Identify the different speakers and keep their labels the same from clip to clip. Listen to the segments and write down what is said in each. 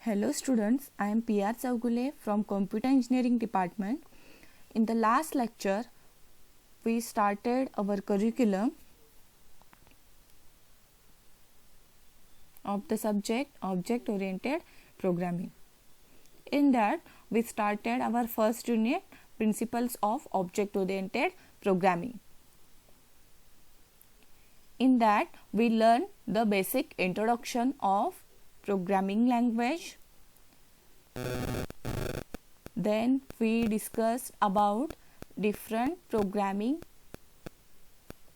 Speaker 1: Hello students, I am PR Chaugule from Computer Engineering Department. In the last lecture, we started our curriculum of the subject Object Oriented Programming. In that, we started our first unit, Principles of Object Oriented Programming. In that, we learned the basic introduction of programming language. Then we discussed about different programming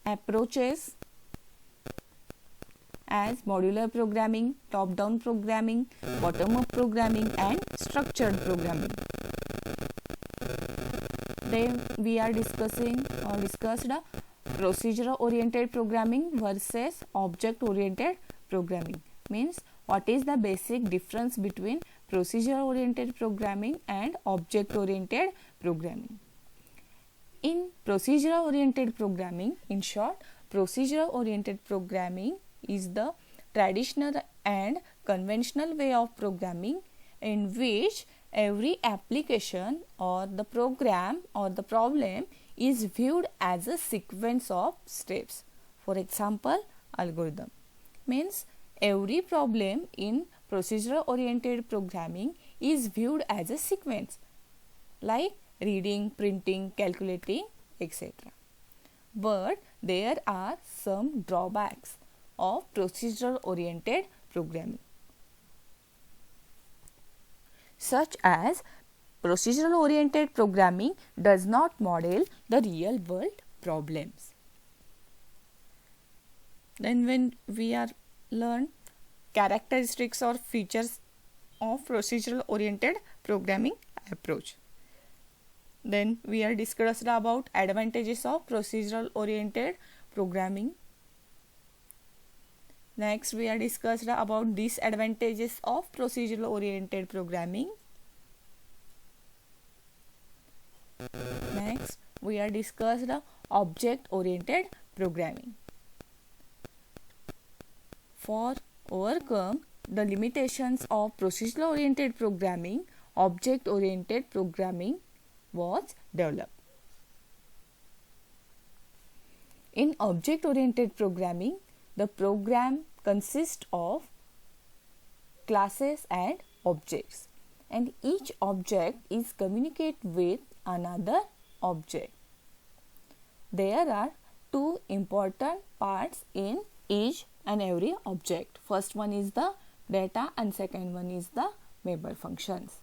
Speaker 1: approaches as modular programming, top-down programming, bottom-up programming and structured programming. Then we are discussed procedural oriented programming versus object oriented programming. Means what is the basic difference between procedural oriented programming and object oriented programming. In procedural oriented programming, in short, procedural oriented programming is the traditional and conventional way of programming in which every application or the program or the problem is viewed as a sequence of steps. For example, algorithm. Means every problem in procedural oriented programming is viewed as a sequence like reading, printing, calculating, etc. But there are some drawbacks of procedural oriented programming, such as procedural oriented programming does not model the real world problems. Then when we are learn characteristics or features of procedural oriented programming approach. Then we are discussed about advantages of procedural oriented programming. Next we are discussed about disadvantages of procedural oriented programming. Next we are discussed object oriented programming. For overcome the limitations of procedural oriented programming, object oriented programming was developed. In object oriented programming, the program consists of classes and objects, and each object is communicate with another object. There are two important parts in each and every object. First one is the data and second one is the member functions.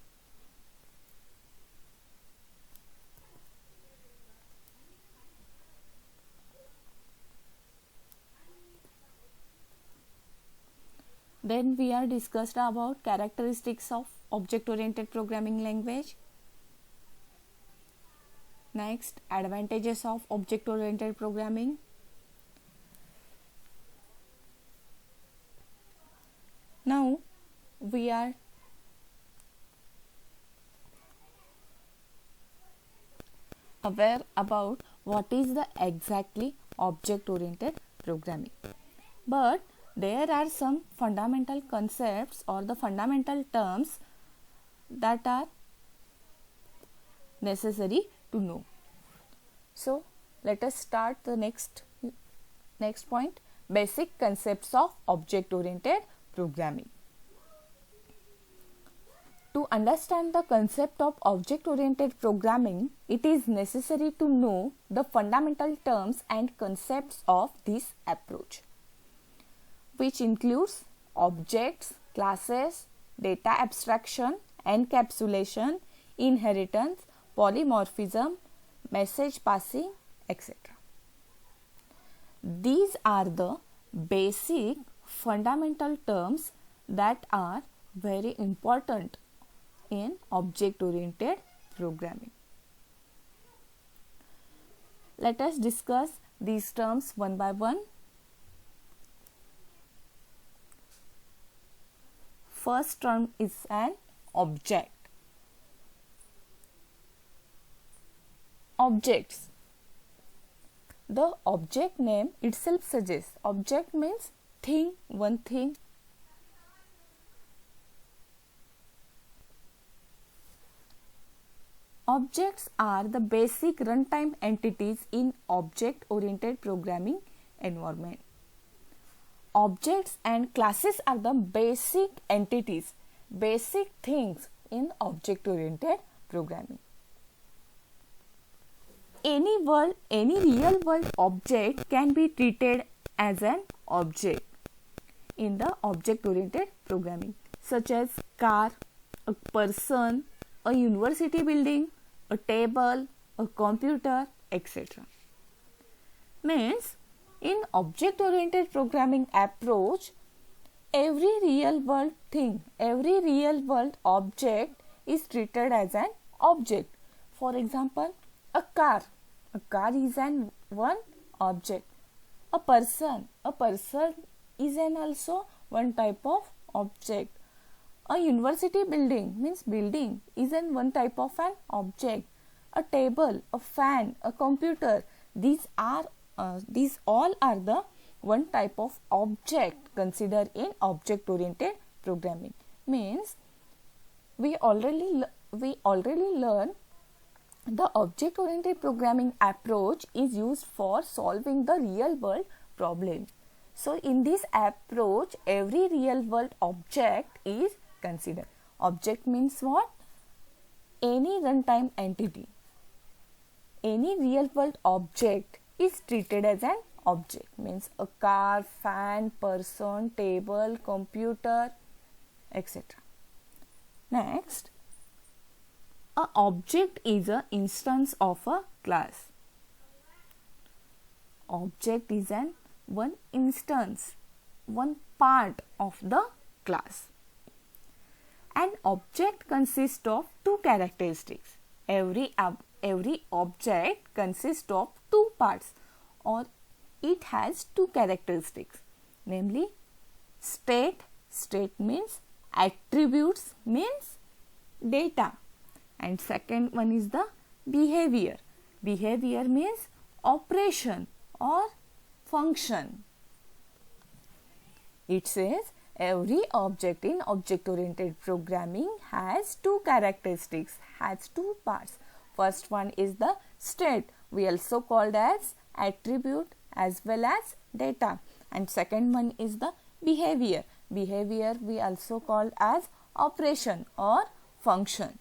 Speaker 1: Then we are discussed about characteristics of object oriented programming language. Next, advantages of object oriented programming. Now we are aware about what is the exactly object oriented programming, but there are some fundamental concepts or the fundamental terms that are necessary to know. So let us start the next point, basic concepts of object oriented programming. To understand the concept of object oriented programming, it is necessary to know the fundamental terms and concepts of this approach, which includes objects, classes, data abstraction, encapsulation, inheritance, polymorphism, message passing, etc. These are the basic fundamental terms that are very important in object oriented programming. Let us discuss these terms one by one. First term is an object. Objects. The object name itself suggests object means thing, one thing. Objects are the basic runtime entities in object-oriented programming environment. Objects and classes are the basic entities, basic things in object-oriented programming. Any real world object can be treated as an object in the object-oriented programming, such as car, a person, a university building, a table, a computer, etc. Means, in object-oriented programming approach, every real world thing, every real world object is treated as an object. For example, a car is an one object. A person is an also one type of object. A university building means building is an one type of an object. A table, a fan, a computer, these all are the one type of object considered in object oriented programming. Means we already learn the object oriented programming approach is used for solving the real world problem. So in this approach, every real world object is considered. Object means what? Any runtime entity. Any real world object is treated as an object. Means a car, fan, person, table, computer, etc. Next, an object is an instance of a class. Object is an one instance, one part of the class. An object consists of two characteristics. Every object consists of two parts, or it has two characteristics, namely state means attributes means data, and second one is the behavior means operation or function. It says every object in object oriented programming has two characteristics, has two parts. First one is the state, we also called as attribute as well as data, and second one is the behavior we also called as operation or function.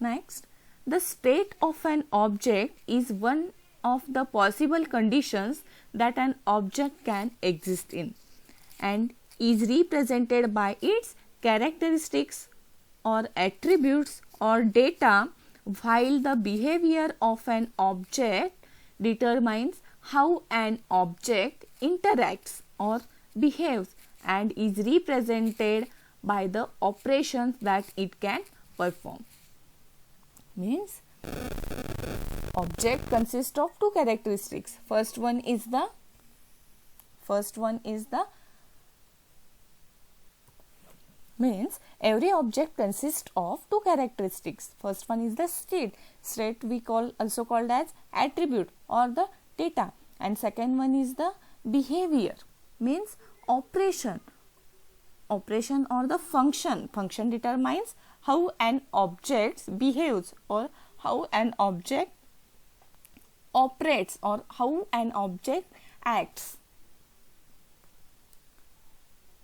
Speaker 1: Next, the state of an object is one of the possible conditions that an object can exist in and is represented by its characteristics or attributes or data, while the behavior of an object determines how an object interacts or behaves and is represented by the operations that it can perform. Means object consists of two characteristics. First one is the means every object consists of two characteristics. First one is the state we also called as attribute or the data, and second one is the behavior means operation or the function determines how an object behaves or how an object operates or how an object acts.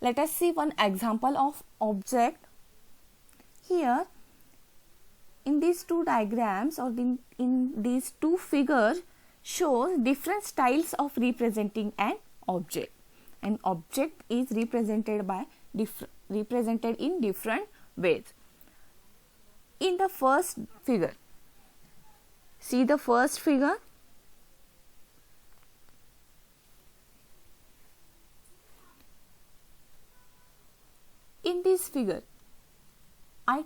Speaker 1: Let us see one example of object. Here in these two diagrams or in these two figures shows different styles of representing an object. An object is represented in different ways. In the first figure, see the first figure. In this figure, I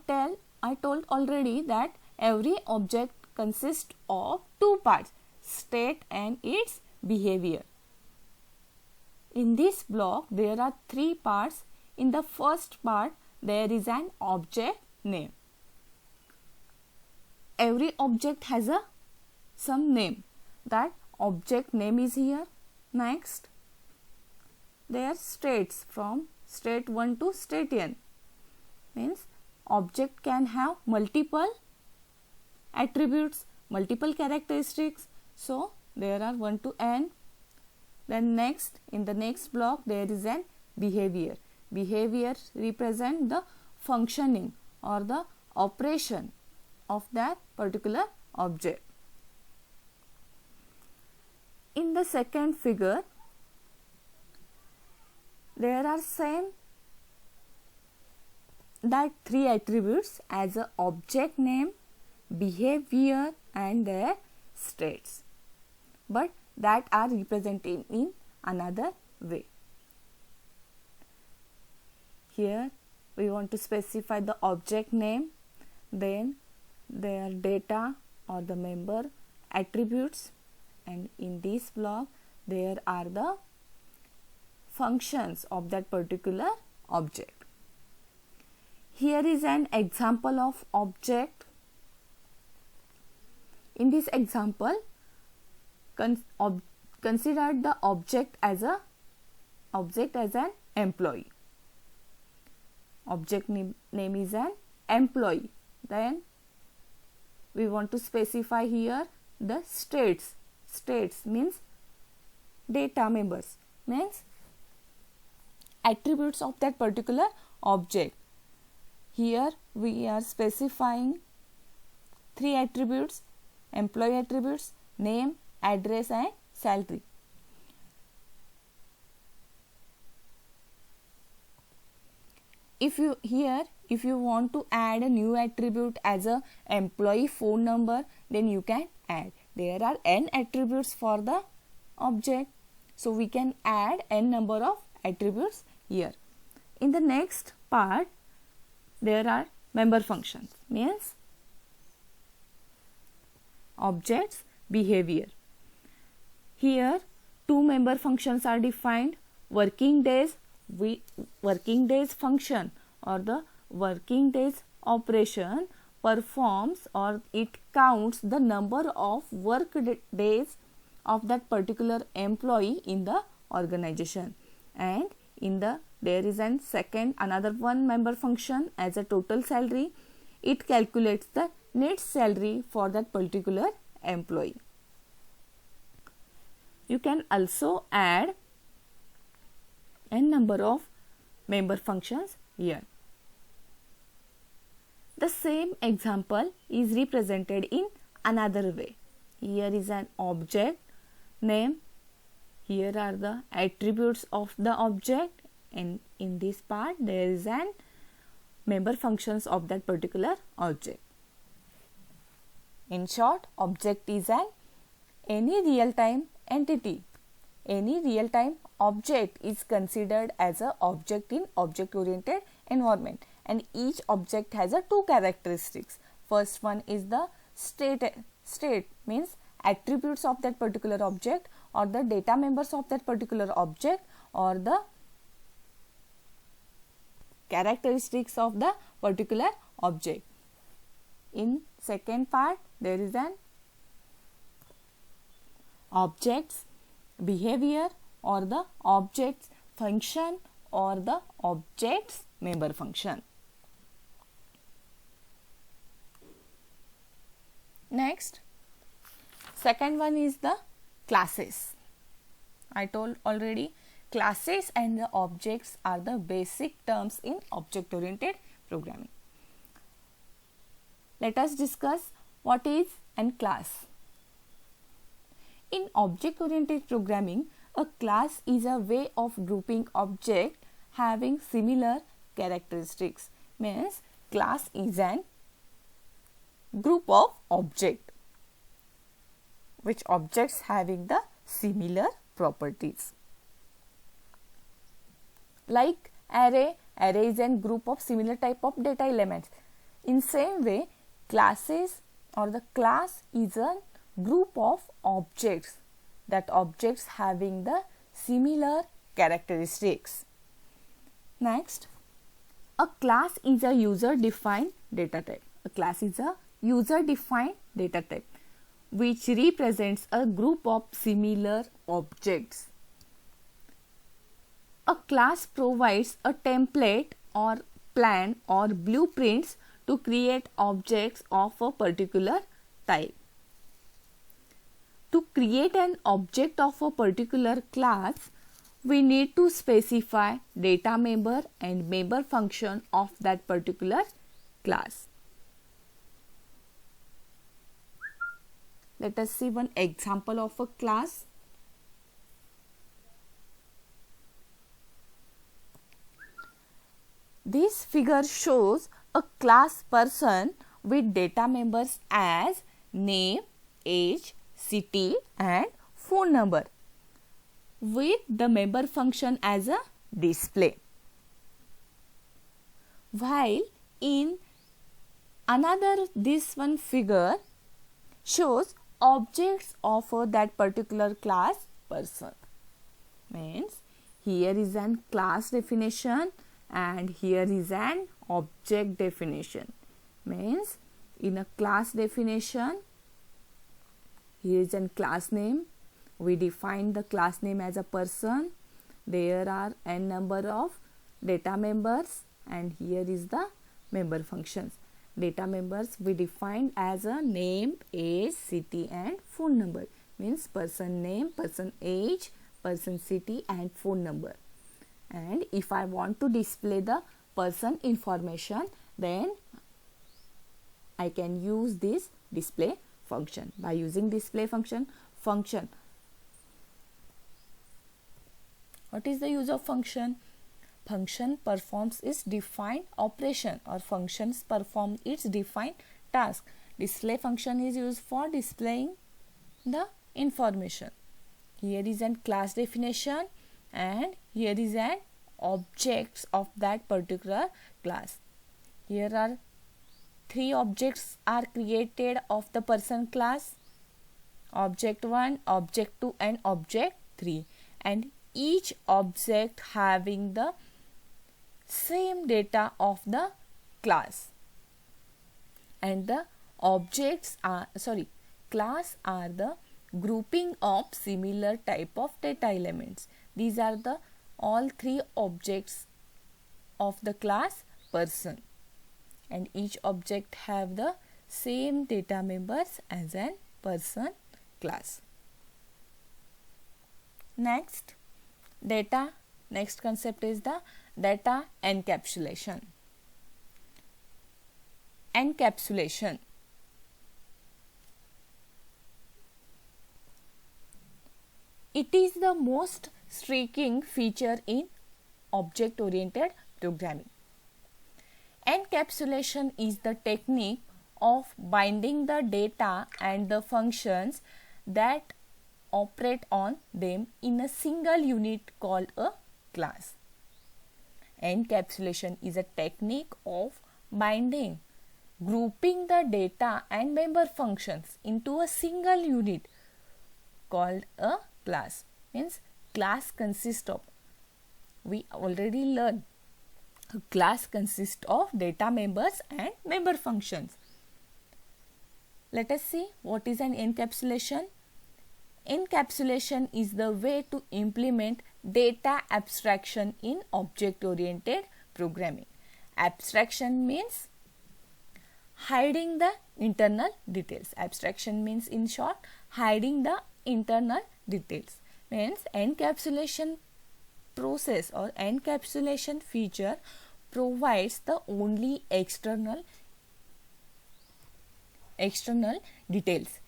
Speaker 1: told already that every object consists of two parts, state and its behavior. In this block, there are three parts. In the first part, there is an object name. Every object has some name. That object name is here. Next, there are states from state 1 to state n. Means object can have multiple attributes, multiple characteristics. So there are 1 to n. Then next, in the next block there is an behavior. Behavior represent the functioning or the operation of that particular object. In the second figure, there are same that 3 attributes as a object name, behavior and their states, but that are represented in another way. Here we want to specify the object name, then their data or the member attributes, and in this block there are the functions of that particular object. Here is an example of object. In this example, consider the object as an employee. Object name is an employee. Then we want to specify here the states. States means data members, means attributes of that particular object. Here we are specifying 3 attributes: employee attributes, name, address and salary. If you want to add a new attribute as a employee phone number, then you can add. There are n attributes for the object, so we can add n number of attributes here. In the next part, there are member functions, means objects, behavior. Here 2 member functions are defined: working days function or the working days operation performs or it counts the number of work days of that particular employee in the organization. And in the there is another one member function as a total salary. It calculates the net salary for that particular employee. You can also add n number of member functions here. The same example is represented in another way. Here is an object name. Here are the attributes of the object, and in this part there is an member functions of that particular object. In short, object is any real-time entity. Any real-time object is considered as an object in object-oriented environment, and each object has 2 characteristics. First one is the state means attributes of that particular object or the data members of that particular object or the characteristics of the particular object. In second part, there is an objects behavior or the objects function or the objects member function. Next, second one is the classes. I told already, classes and the objects are the basic terms in object oriented programming. Let us discuss what is a class. In object oriented programming, a class is a way of grouping objects having similar characteristics. Means class is an group of objects, which objects having the similar properties. Like array is a group of similar type of data elements. In same way, classes or the class is a group of objects, that objects having the similar characteristics. Next, a class is a user defined data type. A class is a user defined data type which represents a group of similar objects. A class provides a template or plan or blueprints to create objects of a particular type. To create an object of a particular class, we need to specify data member and member function of that particular class. Let us see one example of a class. This figure shows a class person with data members as name, age, city and phone number, with the member function as a display. While in another, this one figure shows objects of that particular class person. Means here is an class definition and here is an object definition. Means in a class definition, here is a class name. We define the class name as a person. There are n number of data members and here is the member functions. Data members we defined as a name, age, city and phone number. Means person name, person age, person city and phone number. And if I want to display the person information, then I can use this display function. By using display function, what is the use of function? Function performs its defined operation or functions perform its defined task. Display function is used for displaying the information. Here is a class definition and here is an objects of that particular class. Here are 3 objects are created of the person class. Object 1, object 2 and object 3. And each object having the same data of the class. And the class are the grouping of similar type of data elements. These are the all 3 objects of the class person. And each object have the same data members as an person class. Next concept is the data encapsulation. Encapsulation. It is the most striking feature in object-oriented programming. Encapsulation is the technique of binding the data and the functions that operate on them in a single unit called a class. Encapsulation is a technique of binding, grouping the data and member functions into a single unit called a class. Means class consists of, we already learned, a class consists of data members and member functions. Let us see what is an encapsulation. Encapsulation is the way to implement data abstraction in object-oriented programming. Abstraction means hiding the internal details. Abstraction means, in short, hiding the internal details. Means encapsulation process or encapsulation feature provides the only external details.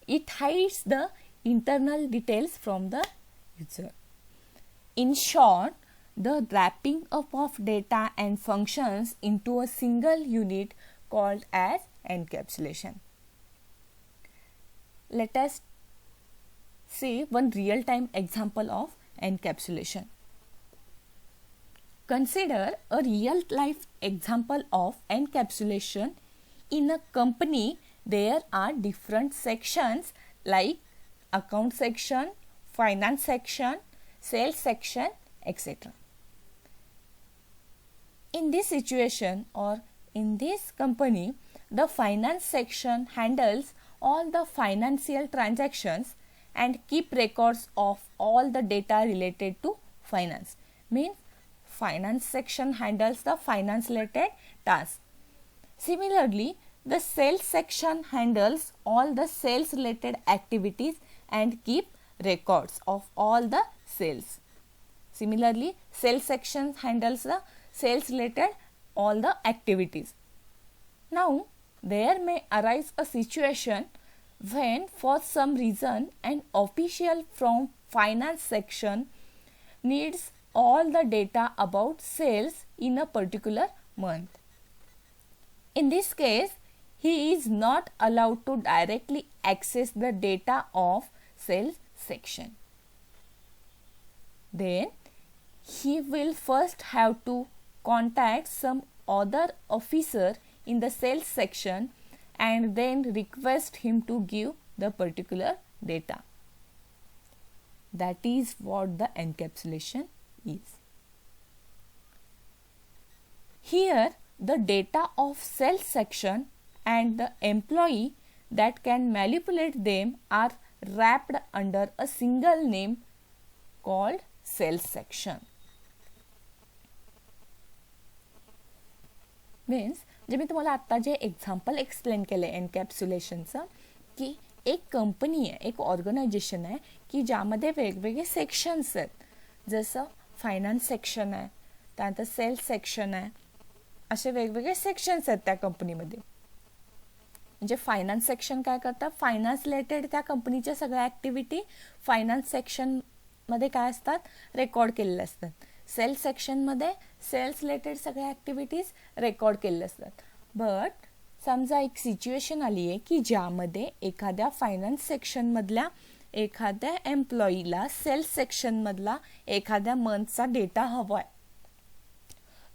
Speaker 1: It hides the internal details from the user. In short, the wrapping up of data and functions into a single unit called as encapsulation. Let us see one real-time example of encapsulation. Consider a real-life example of encapsulation. In a company, there are different sections like account section, finance section, sales section, etc. In this situation or in this company, the finance section handles all the financial transactions and keep records of all the data related to finance. Means finance section handles the finance related tasks. Similarly, the sales section handles all the sales related activities and keep records of all the sales. Similarly, sales section handles the sales related all the activities. Now, there may arise a situation when for some reason an official from finance section needs all the data about sales in a particular month. In this case, he is not allowed to directly access the data of sales section. Then he will first have to contact some other officer in the sales section and then request him to give the particular data. That is what the encapsulation is. Here, the data of sales section and the employee that can manipulate them are wrapped under a single name called sales section. Means जे मी तुम्हाला आत्ता जे example explain केलं आहे एनकॅप्सुलेशनचं, की एक company आहे, एक ऑर्गनायझेशन आहे की ज्यामध्ये वेगवेगळे सेक्शन्स आहेत. जसं फायनान्स सेक्शन आहे, त्यानंतर सेल्स सेक्शन आहे, असे वेगवेगळे सेक्शन्स आहेत त्या कंपनीमध्ये. म्हणजे फायनान्स सेक्शन काय करतात, फायनान्स रिलेटेड त्या कंपनीच्या सगळ्या ॲक्टिव्हिटी फायनान्स सेक्शनमध्ये काय असतात, रेकॉर्ड केलेल्या असतात. सेल्स सेक्शनमध्ये सेल्स रिलेटेड सगळ्या ॲक्टिव्हिटीज रेकॉर्ड केलेल्या असतात. बट समजा एक सिच्युएशन आली आहे की ज्यामध्ये एखाद्या फायनान्स सेक्शनमधल्या एखाद्या एम्प्लॉईला सेल्स सेक्शनमधला एखाद्या मंथचा डेटा हवा आहे,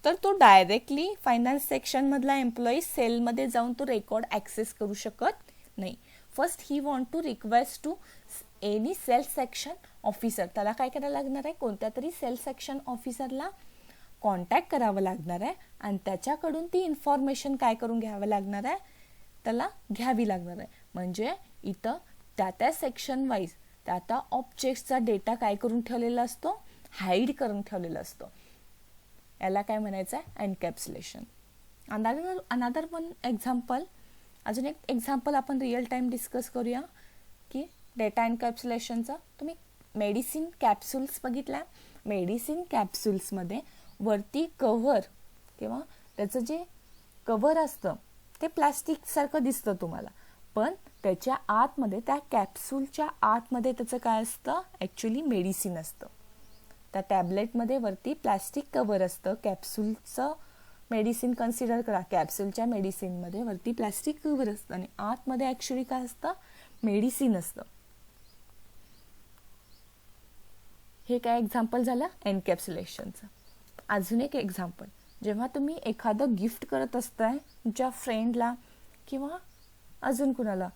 Speaker 1: तर तो डायरेक्टली फायनान्स सेक्शनमधला एम्प्लॉई सेलमध्ये जाऊन तो रेकॉर्ड ॲक्सेस करू शकत नाही. First he want to request to any sales section officer. त्याला काय करायला लागणार आहे, कोणत्या तरी सेल्स सेक्शन ऑफिसरला कॉन्टॅक्ट करावं लागणार आहे आणि त्याच्याकडून ती इन्फॉर्मेशन काय करून घ्यावं लागणार आहे, त्याला घ्यावी लागणार आहे. म्हणजे इथं त्या सेक्शन वाईज त्या ऑब्जेक्टचा डेटा काय करून ठेवलेला असतो, हाईड करून ठेवलेला असतो. याला काय म्हणायचं आहे, एनकॅप्सुलेशन. अनदर वन एक्झाम्पल, अजून एक एक्झाम्पल आपण रिअल टाइम डिस्कस करूया की डेटा एनकॅप्सुलेशनचा. तुम्ही मेडिसिन कॅप्सूल्स बघितल्या. मेडिसिन कॅप्सूल्समध्ये वरती कव्हर किंवा त्याचं जे कव्हर असतं ते प्लॅस्टिकसारखं दिसतं तुम्हाला, पण त्याच्या आतमध्ये, त्या कॅप्सूलच्या आतमध्ये त्याचं काय असतं, ॲक्च्युली मेडिसिन असतं. त्या टॅबलेटमध्ये वरती प्लॅस्टिक कव्हर असतं. कॅप्सूलचं मेडिसिन कन्सिडर करा, कॅप्सूलच्या मेडिसिनमध्ये वरती प्लॅस्टिक कव्हर असतं आणि आतमध्ये ॲक्च्युली काय असतं, मेडिसिन असतं. हे काय एक्झाम्पल झालं एनकॅप्सुलेशनचं. अजून एक एक्झाम्पल, जेव्हा तुम्ही एखादं गिफ्ट करत असताय तुमच्या फ्रेंडला किंवा अजून कुणाला,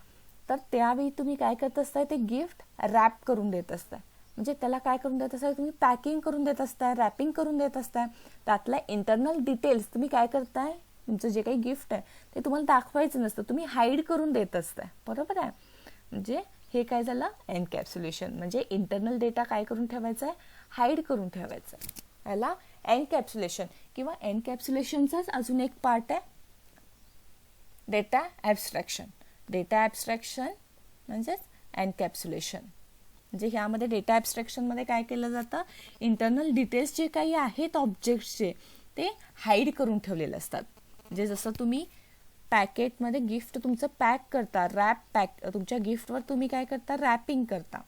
Speaker 1: तर त्यावेळी तुम्ही काय करत असताय, ते गिफ्ट रॅप करून देत असताय. म्हणजे त्याला काय करून देत असताय, तुम्ही पॅकिंग करून देत असताय, रॅपिंग करून देत असताय. त्यातल्या इंटरनल डिटेल्स तुम्ही काय करताय, तुमचं जे काही गिफ्ट आहे ते तुम्हाला दाखवायचं नसतं, तुम्ही हाईड करून देत असताय. बरोबर आहे. म्हणजे हे काय झालं, एनकॅप्सुलेशन. म्हणजे इंटरनल डेटा काय करून ठेवायचा आहे, हाईड करून ठेवायचा आहे. याला एनकॅप्सुलेशन किंवा एनकॅप्सुलेशनचाच अजून एक पार्ट आहे डेटा ॲब्स्ट्रॅक्शन. डेटा ॲब्स्ट्रॅक्शन म्हणजेच एनकॅप्सुलेशन. म्हणजे ह्यामध्ये डेटा ॲब्स्ट्रॅक्शनमध्ये काय केलं जातं, इंटरनल डिटेल्स जे काही आहेत ऑब्जेक्ट्सचे ते हाईड करून ठेवलेले असतात. म्हणजे जसं तुम्ही पॅकेटमध्ये गिफ्ट तुमचं पॅक करता, पॅक तुमच्या गिफ्टवर तुम्ही काय करता, रॅपिंग करता.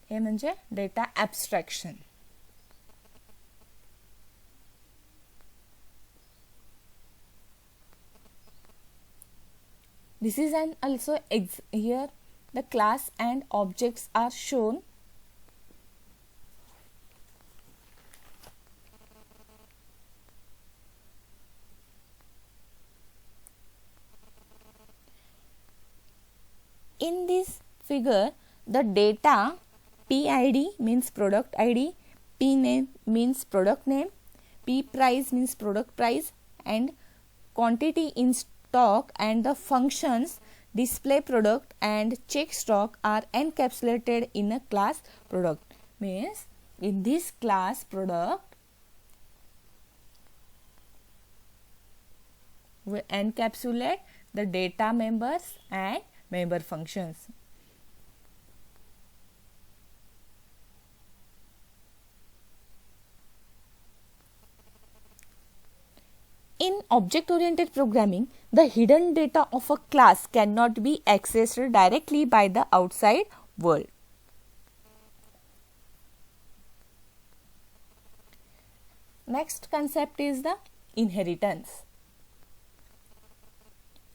Speaker 1: हे म्हणजे data abstraction. This is an also here the class and objects are shown. In this figure, the data PID means product ID, P name means product name, P price means product price, and quantity in stock and the functions display product and check stock are encapsulated in a class product. Means in this class product we encapsulate the data members and member functions. In object-oriented programming, the hidden data of a class cannot be accessed directly by the outside world. Next concept is the inheritance.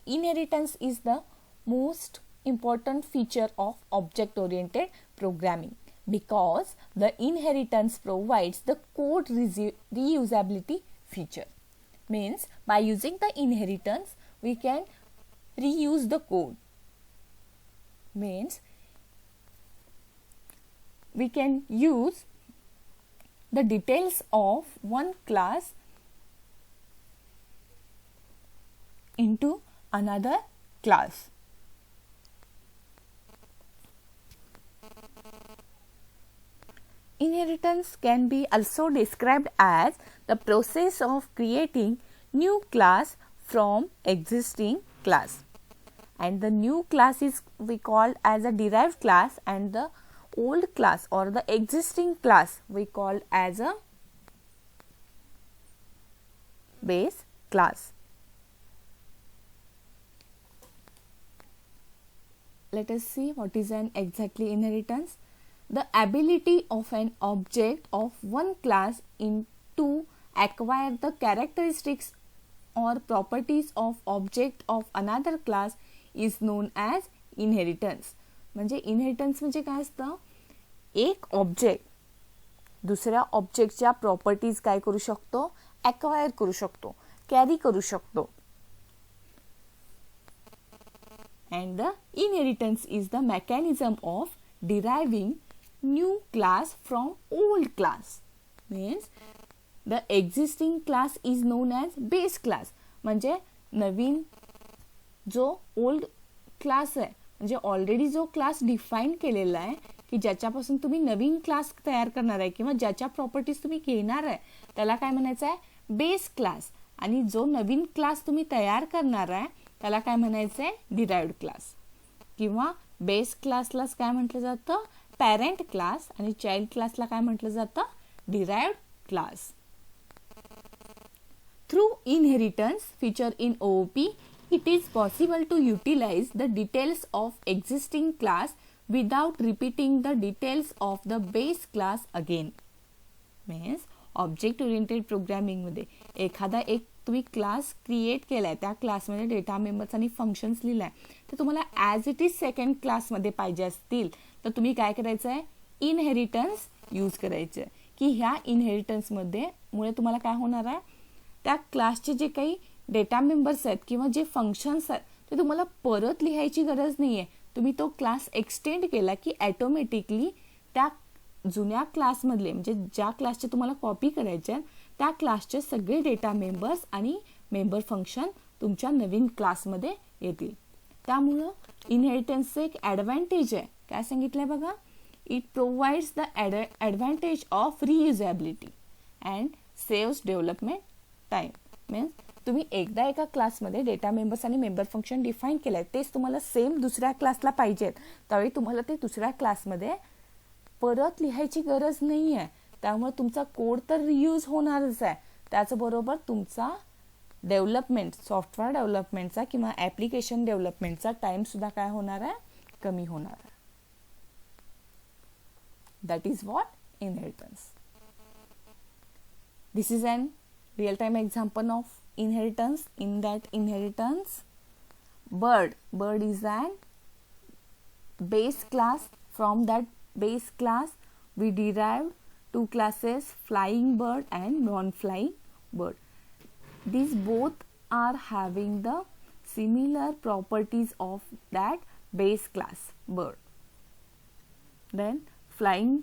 Speaker 1: Inheritance is the most important feature of object-oriented programming because the inheritance provides the code reusability feature. Means by using the inheritance we can reuse the code. Means we can use the details of one class into another class. Inheritance can be also described as the process of creating new class from existing class, and the new class is we call as a derived class, and the old class or the existing class we call as a base class. Let us see what is an exactly inheritance. The ability of an object of one class to acquire the characteristics or properties of object of another class is known as inheritance. म्हणजे inheritance म्हणजे काय असतं, एक object दुसऱ्या ऑब्जेक्टच्या properties काय करू शकतो, acquire करू शकतो, कॅरी करू शकतो. And the inheritance is the mechanism of deriving new class from old class. Means the existing class is known as base class. म्हणजे नवीन जो ओल्ड क्लास आहे, म्हणजे ऑलरेडी जो क्लास डिफाईन केलेला आहे की ज्याच्यापासून तुम्ही नवीन क्लास तयार करणार आहे किंवा ज्याच्या प्रॉपर्टीज तुम्ही घेणार आहे त्याला काय म्हणायचं आहे, बेस क्लास. आणि जो नवीन क्लास तुम्ही तयार करणार आहे त्याला काय म्हणायचं आहे, डिराइव्ड क्लास. किंवा बेस क्लासलाच काय म्हटलं जातं, पॅरेंट क्लास, आणि चाइल्ड क्लासला काय म्हटलं जातं, derived class. Through inheritance feature in OOP, it is possible to utilize the details of existing class without repeating the details of the base class again. Means object oriented programming मध्ये एखादा एक तुम्ही class create केलाय, त्या क्लासमध्ये data members आणि functions लिहिलाय, तर तुम्हाला ॲज इट इज सेकंड क्लासमध्ये पाहिजे असतील तर तुम्ही काय करायचं आहे, इनहेरिटन्स यूज करायचं आहे. की ह्या इनहेरिटन्समध्ये मुळे तुम्हाला काय होणार आहे, त्या क्लासचे जे काही डेटा मेंबर्स आहेत किंवा जे फंक्शन्स आहेत ते तुम्हाला परत लिहायची गरज नाही आहे. तुम्ही तो क्लास एक्सटेंड केला की ॲटोमॅटिकली त्या जुन्या क्लासमधले म्हणजे ज्या क्लासचे तुम्हाला कॉपी करायचे आहेत त्या क्लासचे सगळे डेटा मेंबर्स आणि मेंबर फंक्शन तुमच्या नवीन क्लासमध्ये येतील. त्यामुळं इनहेरिटन्सचं एक ॲडव्हान्टेज आहे. काय सांगितलंय बघा, it provides the advantage of reusability and saves development time. Means तुम्ही एकदा एका क्लासमध्ये डेटा मेंबर्स आणि मेंबर फंक्शन डिफाईन केलं आहे, तेच तुम्हाला सेम दुसऱ्या क्लासला पाहिजेत, त्यावेळी तुम्हाला ते दुसऱ्या क्लासमध्ये परत लिहायची गरज नाही आहे. त्यामुळे तुमचा कोड तर रियूज होणारच आहे, त्याचबरोबर तुमचा डेव्हलपमेंट, सॉफ्टवेअर डेव्हलपमेंटचा किंवा ॲप्लिकेशन डेव्हलपमेंटचा टाइम सुद्धा काय होणार आहे, कमी होणार आहे. That is what inheritance. This is an real time example of inheritance. In that inheritance, bird is an base class. From that base class we derived two classes, flying bird and non-flying bird. These both are having the similar properties of that base class bird. Then flying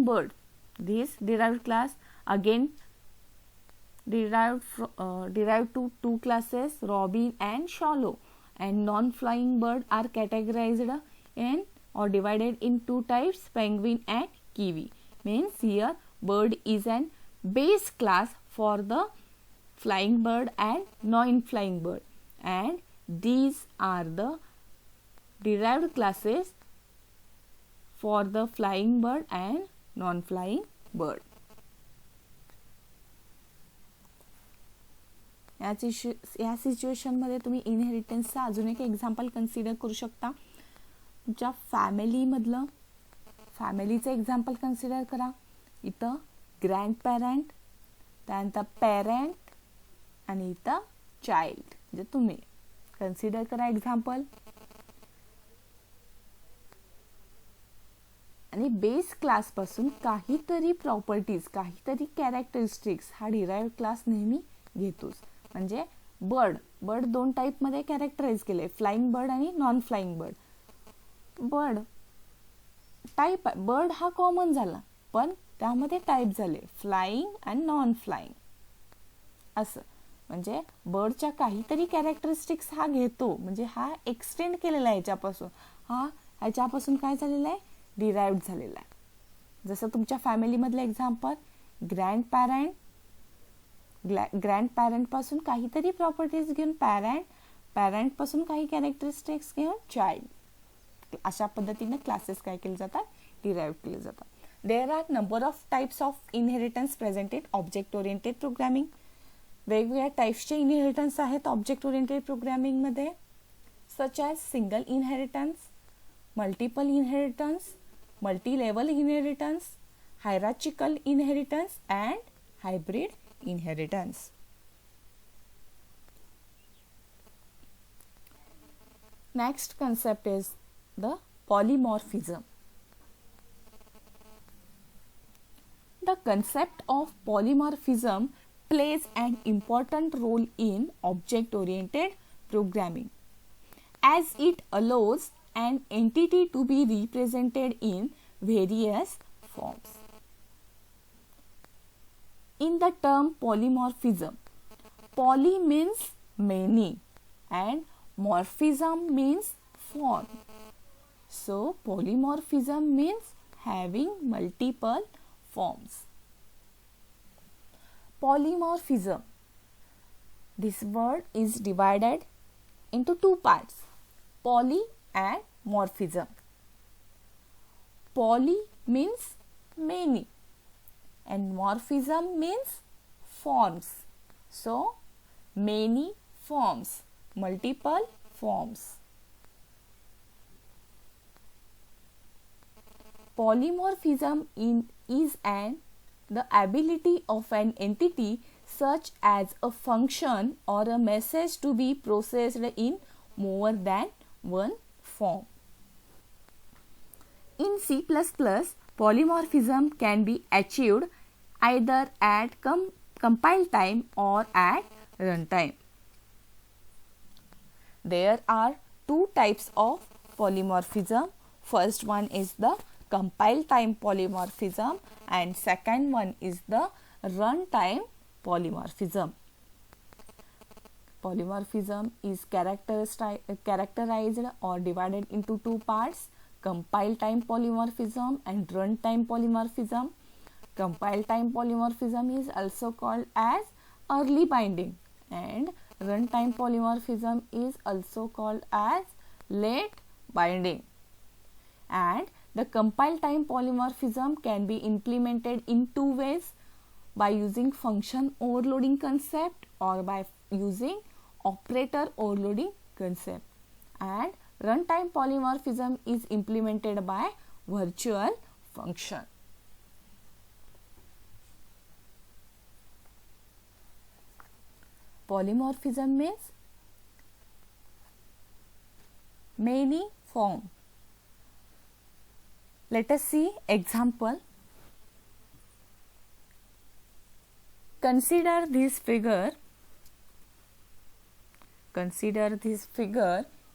Speaker 1: bird, this derived class again derived to two classes, robin and swallow, and non-flying bird are categorized in or divided in two types, penguin and kiwi. Means here bird is an base class for the flying bird and non-flying bird, and These are the derived classes for the flying bird and non-flying bird. या सिच्युएशनमध्ये तुम्ही इनहेरिटन्सचा अजून एक example consider करू शकता. तुमच्या फॅमिलीमधलं फॅमिलीचं example consider करा. इथं grand parent, त्यानंतर पॅरेंट आणि इथं चाइल्ड, म्हणजे तुम्ही कन्सिडर करा एक्झाम्पल. आणि बेस क्लासपासून काहीतरी प्रॉपर्टीज, काहीतरी कॅरेक्टरिस्टिक्स हा डिराइव्ड क्लास नेहमी घेतोच. म्हणजे बर्ड दोन टाईपमध्ये कॅरेक्टराइज केले, फ्लाइंग बर्ड आणि non flying bird. Bird type आहे, बर्ड हा कॉमन झाला, पण त्यामध्ये टाईप झाले फ्लाइंग अँड नॉन फ्लाइंग असं. म्हणजे बर्डच्या काहीतरी कॅरेक्टरिस्टिक्स हा घेतो, म्हणजे हा एक्सटेंड केलेला आहे ह्याच्यापासून, ह्याच्यापासून काय झालेला आहे, डिराइव्ड झालेला आहे. जसं तुमच्या फॅमिलीमधलं एक्झाम्पल, ग्रँड पॅरेंट पासून काहीतरी प्रॉपर्टीज घेऊन पॅरेंट पासून काही कॅरेक्टरिस्टिक्स घेऊन चाइल्ड, अशा पद्धतीने क्लासेस काय केले जातात, डिराइव्ह केले जातात. There are number of types of inheritance present in object oriented programming. वेगवेगळ्या टाइप्सचे इनहेरिटन्स आहेत ऑब्जेक्ट ओरिएंटेड प्रोग्रामिंगमध्ये, such as single inheritance, multiple inheritance, multi level inheritance, hierarchical inheritance and hybrid inheritance. Next concept is the polymorphism. The concept of polymorphism plays an important role in object-oriented programming, as it allows an entity to be represented in various forms. In the term polymorphism, poly means many and morphism means form. So polymorphism means having multiple forms. Polymorphism, this word is divided into two parts, poly and morphism. Poly means many and morphism means forms. So many forms, multiple forms. Polymorphism is the ability of an entity such as a function or a message to be processed in more than one form. In C++, polymorphism can be achieved either at compile time or at runtime. There are two types of polymorphism. First one is the compile time polymorphism and second one is the runtime polymorphism. Polymorphism is characterized or divided into two parts, compile time polymorphism and runtime polymorphism. Compile time polymorphism is also called as early binding and runtime polymorphism is also called as late binding. And the compile time polymorphism can be implemented in two ways, by using function overloading concept or by using operator overloading concept. And runtime polymorphism is implemented by virtual function. Polymorphism means many form. Let us see example. Consider this figure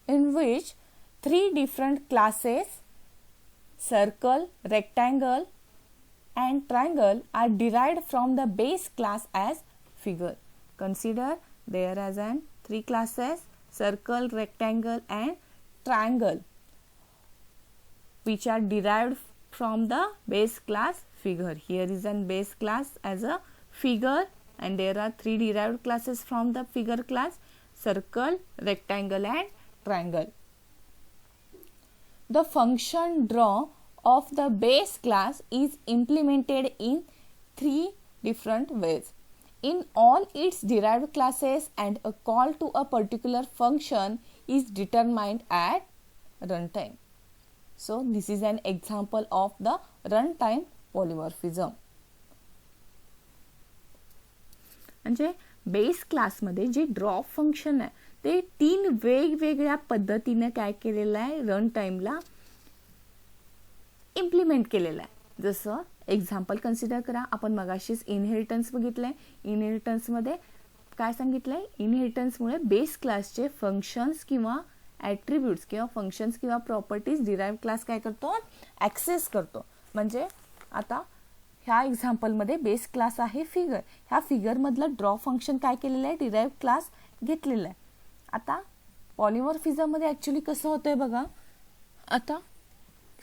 Speaker 1: in which three different classes, circle, rectangle and triangle, are derived from the base class as figure. Consider there as an three classes, circle, rectangle and triangle, which are derived from the base class figure. Here is an base class as a figure and there are three derived classes from the figure class, circle, rectangle and triangle. The function draw of the base class is implemented in three different ways. In all its derived classes, and a call to a particular function is determined at runtime. So this is an example of the runtime polymorphism. म्हणजे base क्लासमध्ये जे drop function आहे ते 3 वेगवेगळ्या पद्धतीने काय केलेलं आहे, run टाइमला इम्प्लिमेंट केलेलं आहे. जसं एक्झाम्पल कन्सिडर करा, आपण मगाशीच इनहेरिटन्स बघितलंय. इनहेरिटन्समध्ये काय सांगितलंय, इनहेरिटन्समुळे बेस क्लासचे फंक्शन्स किंवा ॲट्रिब्यूट्स किंवा फंक्शन्स किंवा प्रॉपर्टीज डिराइव्ह क्लास काय करतो, ॲक्सेस करतो. म्हणजे आता ह्या एक्झाम्पलमध्ये बेस क्लास आहे फिगर, ह्या फिगरमधलं ड्रॉ फंक्शन काय केलेलं आहे, डिराइव्ह क्लास घेतलेला आहे. आता पॉलिमॉर्फिझममध्ये ॲक्च्युली कसं होतंय बघा, आता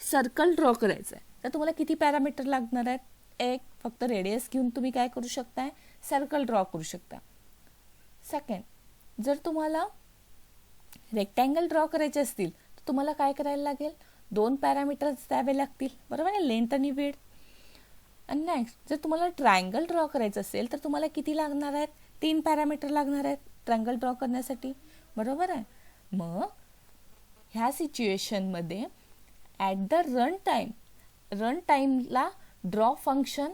Speaker 1: सर्कल ड्रॉ करायचं आहे तर तुम्हाला किती पॅरामीटर लागणार आहेत, एक फक्त रेडियस घेऊन तुम्ही काय करू शकताय, सर्कल ड्रॉ करू शकता. सेकंड, जर तुम्हाला रेक्टँगल ड्रॉ करायचे असतील तर तुम्हाला काय करायला लागेल, 2 पॅरामीटर्स द्यावे लागतील, बरोबर आहे, लेंथ आणि विड्थ. आणि नेक्स्ट जर तुम्हाला ट्रायंगल ड्रॉ करायचं असेल तर तुम्हाला किती लागणार आहेत, 3 पॅरामीटर लागणार आहेत ट्रायंगल ड्रॉ करण्यासाठी, बरोबर आहे. मग ह्या सिच्युएशनमध्ये ॲट द रन टाईमला ड्रॉ फंक्शन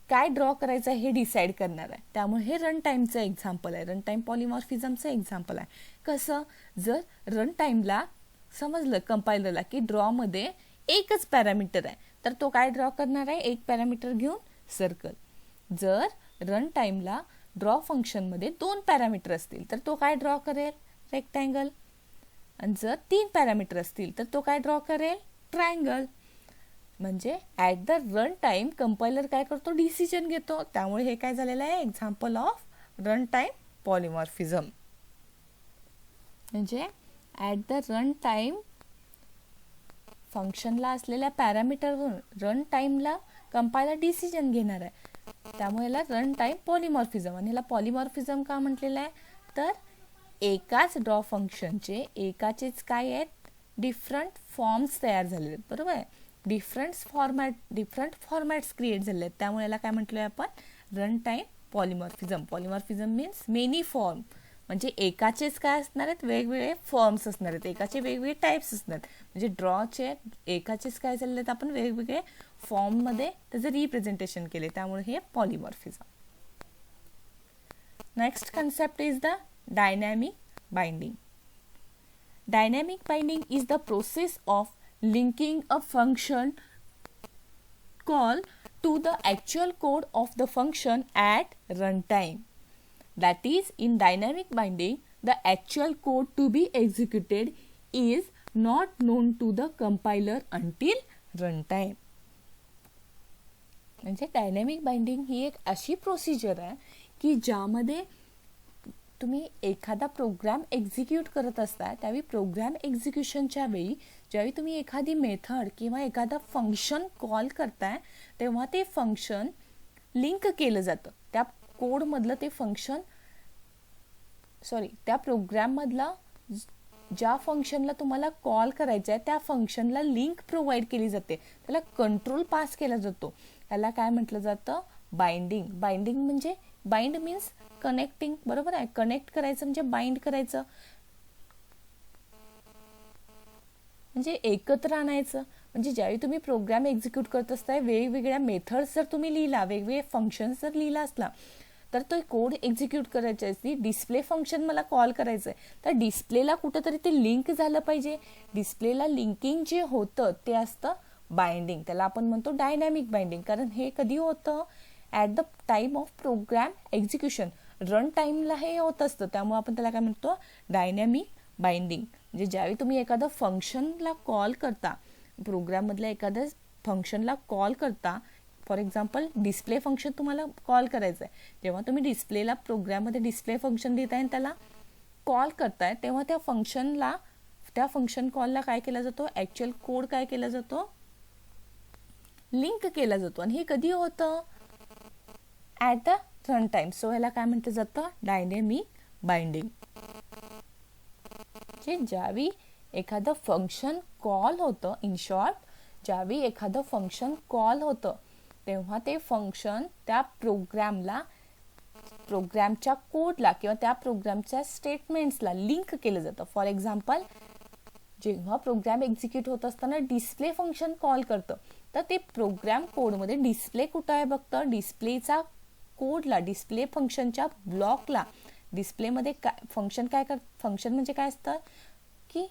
Speaker 1: काय ड्रॉ करायचं हे डिसाईड करणार आहे. त्यामुळे हे रन टाईमचं एक्झाम्पल आहे, रन टाईम पॉलिमॉर्फिझमचं एक्झाम्पल आहे. कसं, जर रन टाईमला समजलं कंपायलरला की ड्रॉमध्ये एकच पॅरामीटर आहे तर तो काय ड्रॉ करणार आहे, एक पॅरामीटर घेऊन सर्कल. जर रन टाईमला ड्रॉ फंक्शनमध्ये 2 पॅरामीटर असतील तर तो काय ड्रॉ करेल, रेक्टँगल. आणि जर 3 पॅरामीटर असतील तर तो काय ड्रॉ करेल, ट्रायंगल. म्हणजे at the run time compiler काय करतो, डिसिजन घेतो. त्यामुळे हे काय झालेलं आहे, example of run time polymorphism. म्हणजे ॲट द रन टाईम फंक्शनला असलेल्या पॅरामीटरवरून रन टाईमला कंपायलर डिसिजन घेणार आहे. त्यामुळे याला रन टाईम पॉलिमॉर्फिझम. आणि याला पॉलिमॉर्फिझम का म्हटलेलं आहे, तर एकाच ड्रॉ फंक्शनचे एकाचेच काय आहेत, डिफरंट फॉर्म्स तयार झालेले आहेत, बरोबर आहे, डिफरंट फॉर्मॅट्स क्रिएट झाले आहेत. त्यामुळे याला काय म्हटलं आहे आपण, run time polymorphism. Polymorphism means many form, म्हणजे एकाचेच काय असणार आहेत, वेगवेगळे फॉर्म्स असणार आहेत, एकाचे वेगवेगळे टाईप्स असणार आहेत. म्हणजे ड्रॉचे एकाचेच काय झालेले आहेत, आपण वेगवेगळे फॉर्ममध्ये त्याचं रिप्रेझेंटेशन केले. त्यामुळे हे polymorphism. Next concept is the dynamic binding. Dynamic binding is the process of linking a function call to the actual code of the function at runtime. That is, in dynamic binding, the actual code to be executed is not known to the compiler until runtime. म्हणजे dynamic binding ही एक अशी procedure आहे की ज्यामध्ये तुम्ही एखादा programme execute करत असता, त्यावेळी प्रोग्राम एक्झिक्युशनच्या वेळी ज्यावेळी तुम्ही एखादी मेथड किंवा एखादा फंक्शन कॉल करताय तेव्हा ते फंक्शन लिंक केलं जातं त्या कोडमधलं, ते फंक्शन त्या प्रोग्राममधला ज्या फंक्शनला तुम्हाला कॉल करायचं आहे त्या फंक्शनला लिंक प्रोव्हाइड केली जाते, त्याला कंट्रोल पास केला जातो. याला काय म्हटलं जातं, बाइंडिंग. बाइंडिंग म्हणजे बाइंड मीन्स कनेक्टिंग, बरोबर आहे, कनेक्ट करायचं म्हणजे बाइंड करायचं, म्हणजे एकत्र आणायचं. म्हणजे ज्यावेळी तुम्ही प्रोग्राम एक्झिक्यूट करत असताय, वेगवेगळ्या मेथड्स जर तुम्ही लिहिला, वेगवेगळे फंक्शन्स जर लिहिला असला तर तो कोड एक्झिक्यूट करायची असती. डिस्प्ले फंक्शन मला कॉल करायचं आहे तर डिस्प्लेला कुठंतरी ते लिंक झालं पाहिजे. डिस्प्लेला लिंकिंग जे होतं ते असतं बाइंडिंग. त्याला आपण म्हणतो डायनॅमिक बाइंडिंग. कारण हे कधी होतं, at the time of program execution, run टाईमला हे होत असतं. त्यामुळे आपण त्याला काय म्हणतो, डायनॅमिक बाइंडिंग. म्हणजे ज्यावेळी तुम्ही एखादं फंक्शनला कॉल करता, प्रोग्राममधल्या एखाद्या फंक्शनला कॉल करता, फॉर एक्झाम्पल डिस्प्ले फंक्शन तुम्हाला कॉल करायचं आहे, जेव्हा तुम्ही डिस्प्लेला प्रोग्राममध्ये डिस्प्ले फंक्शन लिहिताय आणि त्याला कॉल करताय तेव्हा त्या फंक्शन कॉलला काय केला जातो, ॲक्च्युअल कोड काय केला जातो, लिंक केला जातो. आणि हे कधी होतं, ॲट द रन टाइम. सो ह्याला काय म्हटलं जातं, डायनॅमिक बाइंडिंग. ज्यावेळी एखादं फंक्शन कॉल होतं, इन शॉर्ट ज्यावेळी एखादं फंक्शन कॉल होतं तेव्हा ते फंक्शन त्या प्रोग्रॅमच्या कोडला किंवा त्या प्रोग्रॅमच्या स्टेटमेंट्सला लिंक केलं जातं. फॉर एक्झाम्पल, जेव्हा प्रोग्रॅम एक्झिक्यूट होत असताना डिस्प्ले फंक्शन कॉल करतं तर ते प्रोग्रॅम कोडमध्ये डिस्प्ले कुठं आहे बघतं, डिस्प्लेचा कोडला, डिस्प्ले फंक्शनच्या ब्लॉकला, डिस्प्लेमध्ये फंक्शन म्हणजे काय असतं की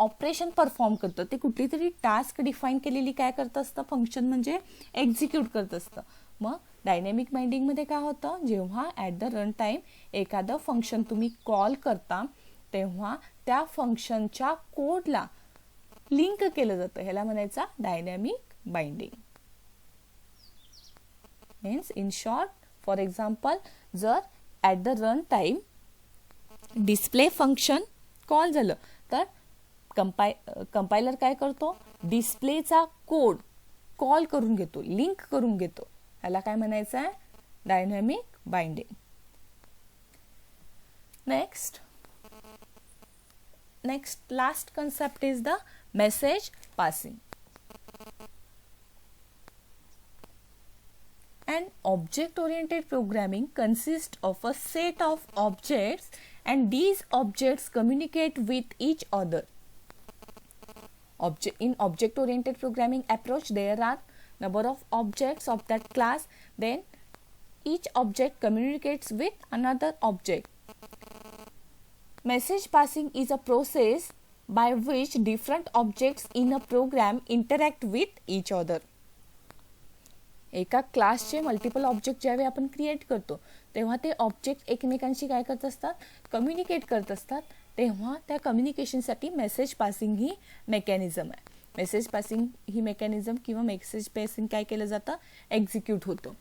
Speaker 1: ऑपरेशन परफॉर्म करतं, ते कुठली तरी टास्क डिफाईन केलेली काय करत असतं, फंक्शन म्हणजे एक्झिक्यूट करत असतं. मग डायनॅमिक बाइंडिंगमध्ये काय होतं, जेव्हा ॲट द रन टाईम एखादं फंक्शन तुम्ही कॉल करता तेव्हा त्या फंक्शनच्या कोडला लिंक केलं जातं, ह्याला म्हणायचं dynamic binding. Means in short, for example, जर at the run time display function call झालं तर कंपायलर काय करतो, डिस्प्लेचा कोड कॉल करून घेतो, लिंक करून घेतो, ह्याला काय म्हणायचं आहे, dynamic binding. Next last concept is the message passing. An object-oriented programming consists of a set of objects and these objects communicate with each other. In object-oriented programming approach, there are number of objects of that class, then each object communicates with another object. Message passing is a process by which different objects in a program interact with each other. एका क्लासचे multiple object ज्यावेळी आपण create करतो तेव्हा ते object एकमेकांशी काय करत असतात, कम्युनिकेट करत असतात, तेव्हा त्या कम्युनिकेशनसाठी मेसेज पासिंग ही मेकॅनिझम आहे. मेसेज पासिंग ही मेकॅनिझम किंवा मेसेज पासिंग काय केलं जातं, एक्झिक्यूट होतं.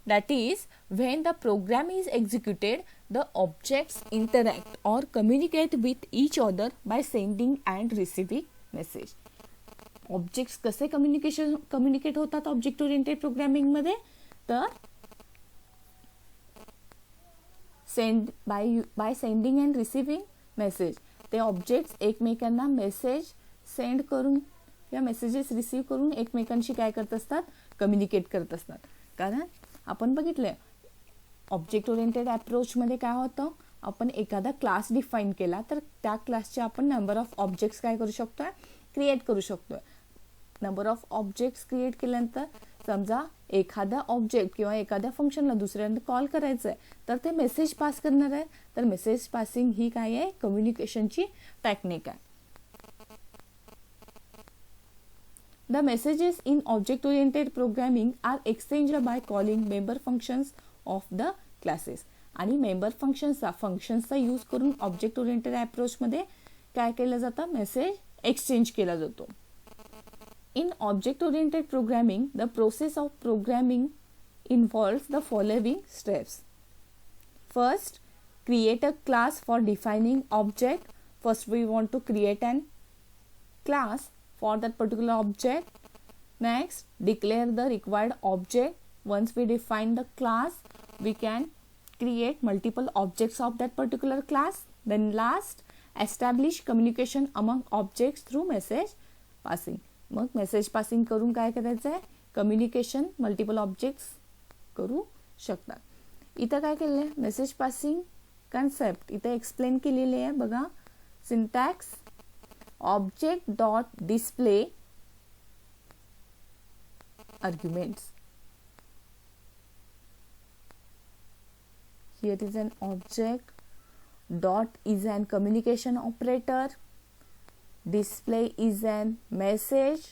Speaker 1: That is, when the program is executed, the objects interact or communicate with each other by sending and receiving message. Objects कसे कम्युनिकेट होतात object oriented programming मध्ये, तर by sending and receiving message. ते objects एकमेकांना message send करून या messages receive करून एकमेकांशी काय करत असतात, कम्युनिकेट करत असतात. कारण आपण बघितलं ऑब्जेक्ट ओरिएंटेड अप्रोचमध्ये काय होतं, आपण एखादा क्लास डिफाईन केला तर त्या क्लासचे आपण नंबर ऑफ ऑब्जेक्ट्स काय करू शकतोय, क्रिएट करू शकतोय. नंबर ऑफ ऑब्जेक्ट्स क्रिएट केल्यानंतर समजा एखादा ऑब्जेक्ट किंवा एखाद्या फंक्शनला दुसऱ्यांदा कॉल करायचं आहे तर ते मेसेज पास करणार आहे. तर मेसेज पासिंग ही काय आहे, कम्युनिकेशनची टेक्निक आहे. The messages in object-oriented programming are exchanged by calling member functions of the classes. आणि मेंबर फंक्शन्सचा यूज करून ऑब्जेक्ट ओरिएंटेड अप्रोच मध्ये काय केलं जातं, मेसेज एक्सचेंज केला जातो. In object-oriented programming, the process of programming involves the following steps. First, create a class for defining object. First, we want to create an class for that particular object. Next, declare the required object. Once we define the class, we can create multiple objects of that particular class. Then last, establish communication among objects through message passing. Mug message passing करून काय करायचं आहे, communication multiple objects करू शकतात. इथं काय केलेलं आहे, मेसेज पासिंग कन्सेप्ट इथं एक्सप्लेन केलेली आहे बघा. Syntax, object dot display arguments. Here is an object, dot is an communication operator, display is an message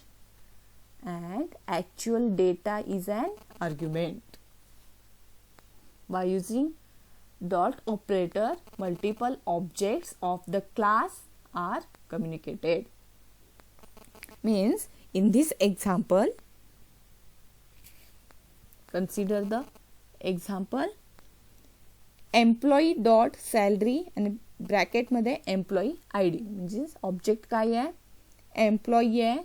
Speaker 1: and actual data is an argument. By using dot operator, multiple objects of the class are communicated. Means in this example, consider the example, employee dot salary and bracket मध्ये employee I D. म्हणजे object काय आहे, employee आहे,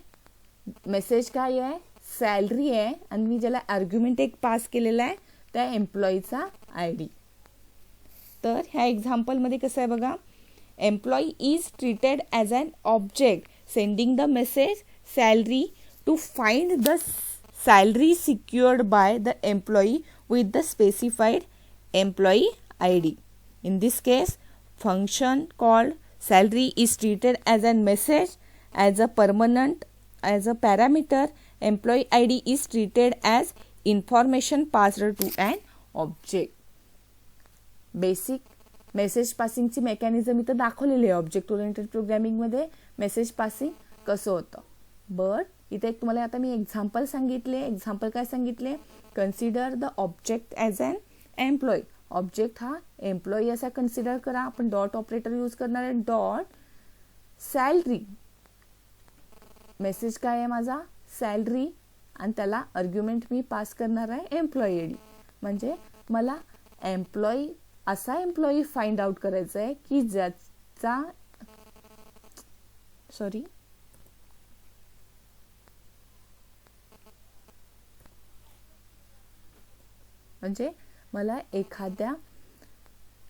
Speaker 1: message काय आहे, salary आहे आणि मी ज्याला आर्ग्युमेंट एक पास केलेला आहे त्या एम्प्लॉईचा आय डी. तर ह्या एक्झाम्पलमध्ये कसं आहे बघा, employee is treated as an object sending the message salary to find the salary secured by the employee with the specified employee ID. In this case, function called salary is treated as a message as a parameter. Employee ID is treated as information passed to an object. Basic message पासिंगची mechanism इथं दाखवलेली आहे. Object oriented प्रोग्रामिंगमध्ये message passing कसं होतं. But इथे एक तुम्हाला आता मी एक्झाम्पल सांगितले. एक्झाम्पल काय सांगितले, consider the object as an employee. Object हा एम्प्लॉई असा कन्सिडर करा. आपण डॉट ऑपरेटर यूज करणार आहे. डॉट सॅलरी, मेसेज काय आहे माझा सॅलरी, आणि त्याला आर्ग्युमेंट मी पास करणार आहे एम्प्लॉई आयडी. म्हणजे मला एम्प्लॉई असा एम्प्लॉई फाइंड आउट करायचा आहे की ज्याचा म्हणजे मला एखाद्या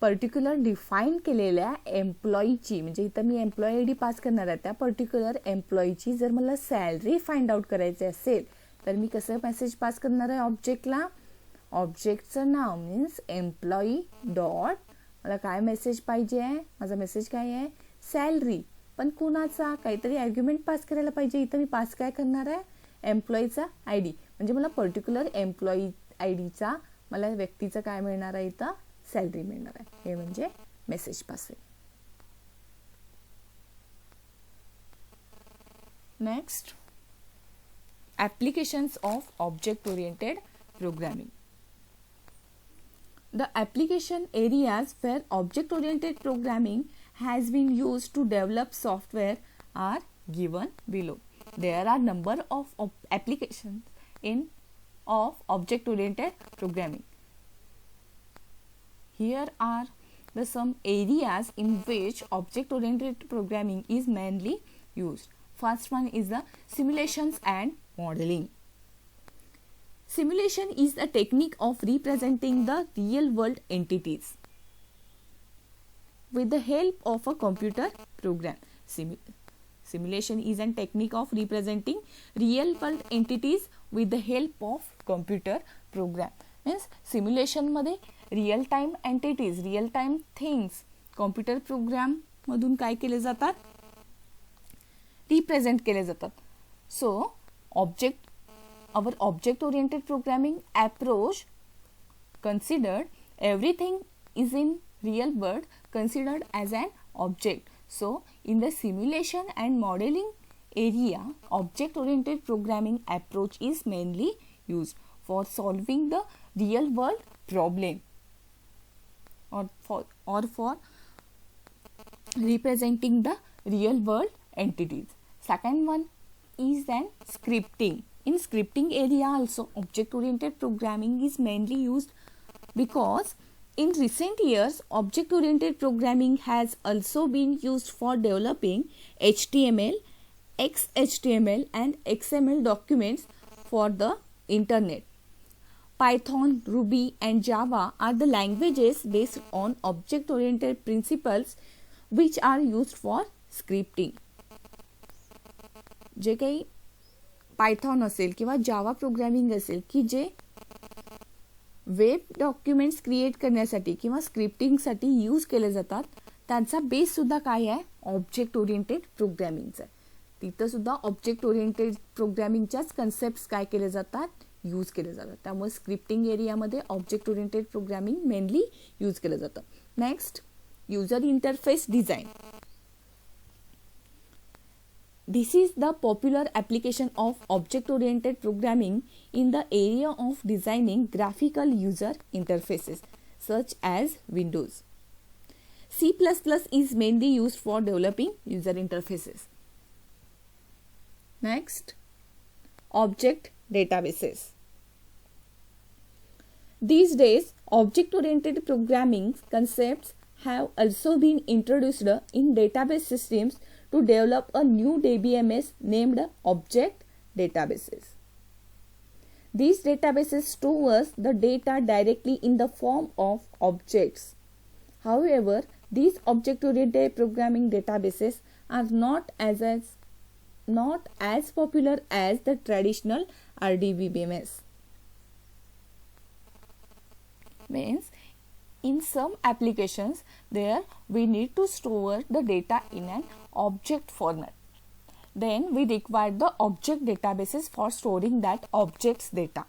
Speaker 1: पर्टिक्युलर डिफाईन केलेल्या एम्प्लॉईची, म्हणजे इथं मी एम्प्लॉई आयडी पास करणार आहे, त्या पर्टिक्युलर एम्प्लॉईची जर मला सॅलरी फाइंड आउट करायची असेल तर मी कसं मेसेज पास करणार आहे ऑब्जेक्टला. ऑब्जेक्टचं नाव मीन्स एम्प्लॉई डॉट, मला काय मेसेज पाहिजे आहे, माझा मेसेज काय आहे सॅलरी, पण कुणाचा काहीतरी आर्ग्युमेंट पास करायला पाहिजे. इथं मी पास काय करणार आहे एम्प्लॉईचा आय डी. म्हणजे मला पर्टिक्युलर एम्प्लॉई आय डीचा मला व्यक्तीचं काय मिळणार आहे इथं सॅलरी मिळणार आहे. हे म्हणजे message passing. Next, applications of object oriented programming. The application areas where object-oriented programming has been used to develop software are given below. There are number of applications of object-oriented programming. Here are some areas in which object-oriented programming is mainly used. First one is the simulations and modeling. Simulation is a technique of representing the real world entities with the help of a computer program. Simulation is a technique of representing real world entities with the help of computer program. Means simulation मध्ये real time entities, real time things computer program मधून काय केले जातात, represent केले जातात. सो our object oriented programming approach considered everything is in real world considered as an object. So in the simulation and modeling area, object oriented programming approach is mainly used for solving the real world problem or for representing the real world entities. Second one is then scripting. In scripting area also object oriented programming is mainly used because in recent years object oriented programming has also been used for developing HTML, XHTML and XML documents for the internet. Python, Ruby and Java are the languages based on object oriented principles which are used for scripting. जे काही Python असेल किंवा Java programming असेल की जे web documents create करण्यासाठी किंवा स्क्रिप्टिंगसाठी use केले जातात, त्यांचा बेस सुद्धा काय आहे ऑब्जेक्ट ओरिएंटेड प्रोग्रामिंगचा आहे. तिथं सुद्धा ऑब्जेक्ट ओरिएंटेड प्रोग्रामिंगच्याच कन्सेप्ट्स काय केले जातात, यूज केले जातात. त्यामुळे स्क्रिप्टिंग एरियामध्ये object oriented programming mainly use केलं जातं. Next, user interface design. This is the popular application of object-oriented programming in the area of designing graphical user interfaces such as Windows. C++ is mainly used for developing user interfaces. Next, object databases. These days, object-oriented programming concepts have also been introduced in database systems to develop a new DBMS named object databases. These databases store the data directly in the form of objects. However, These object-oriented programming databases are not as popular as the traditional RDBMS. Means in some applications there we need to store the data in an object format. Then we require the object databases for storing that object's data.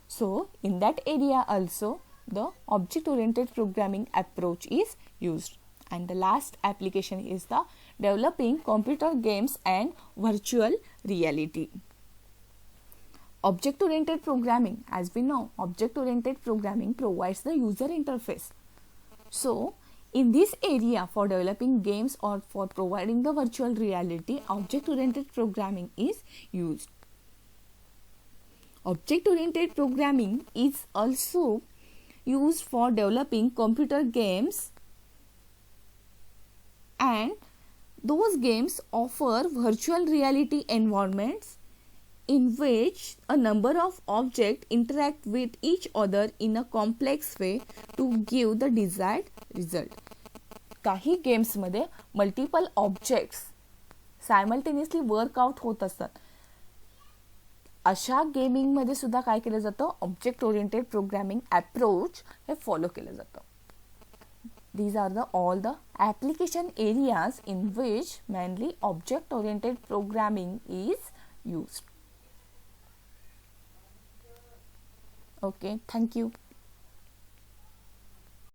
Speaker 1: So in that area also the object-oriented programming approach is used. And the last application is the developing computer games and virtual reality. Object-oriented programming, as we know, object-oriented programming provides the user interface. So in this area, for developing games or for providing the virtual reality, object-oriented programming is used. Object-oriented programming is also used for developing computer games, and those games offer virtual reality environments in which a number of objects interact with each other in a complex way to give the desired result. काही गेम्समध्ये multiple objects simultaneously workout होत असतात. अशा गेमिंगमध्ये सुद्धा काय केलं जातं, object oriented programming approach हे follow केलं जातं. These are all the application areas in which mainly object oriented programming is used. Okay, thank you.